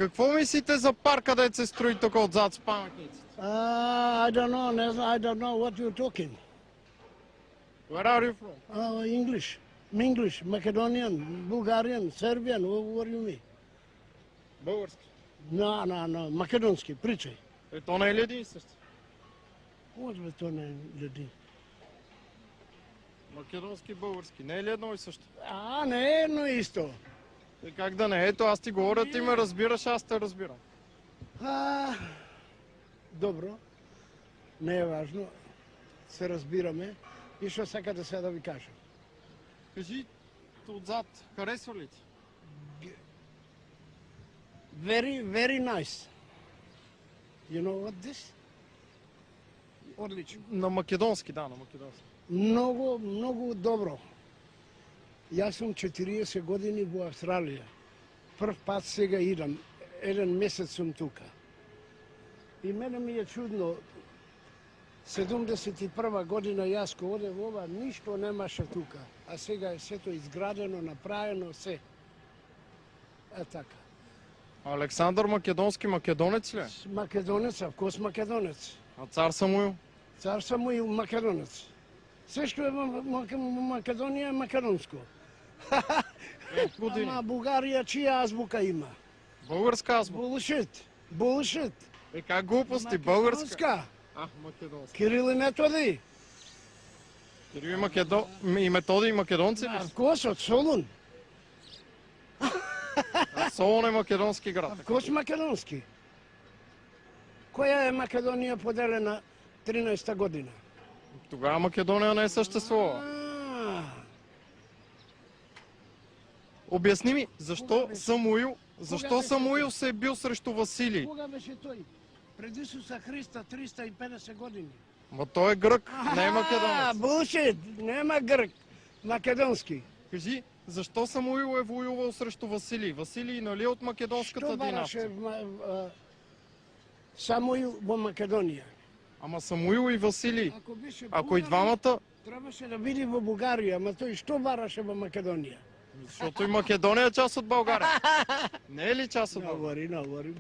Какво мислите за парка да се строи тук отзад с паметниците? I don't know. I don't know what you're talking. Where are you from? English, Macedonian, Bulgarian, Serbian. What do you mean? Български. No. Македонски, причај. То не е ли един и същи? Може би то не е ljudi. Македонски и български. Не е ли едно и също? Не е едно исто. Как да не? Ето аз ти говоря, ти ме разбираш, аз те разбирам. Добро. Не е важно. Се разбираме. И што сакате сега да ви кажам? Кажи, отзад, харесва ли ти? Very nice. You know what this? Одлично. На македонски, да, на македонски. Много добро. Јас сум 40 години во Австралија. Прв пат сега идам. Еден месец сум тука. И мене ми е чудно. 71 година јас ко одев ова, ништо немаше тука. А сега е сето изградено, направено, се. Така. Александър Македонски македонец ли е? Македонец, авкос македонец. А цар Самуил? Цар Самуил македонец. Се што е во Македонија е македонско. Ама Бугарија чија азбука има? Българска азбука. Bullshit. Как глупости, българска? Македонска. Македонска. Кирил и Методи. Кирил и Методи и македонци ли? Авкос од Солун. Солун е македонски град. Авкос македонски. Која е Македонија поделена 13-та година? Тогава Македонија не е съществувала. Обясни ми, защо Самуил се е бил срещу Василий? Кога беше тој? Пред Исуса Христа 350 години. Ма той е грък, не е македонец. Булшит, нема грък. Македонски. Кажи, защо Самуил е воювал срещу Василий? Василий нали е от македонската династия? Што бараше Самуил во Македонија? Ама Самуил и Василий, ако и двамата... Требаше да биде во Бугарија, ама тој што бараше во Македонија? Защото и Македонија е част от България. Не е ли част от България? Не говори.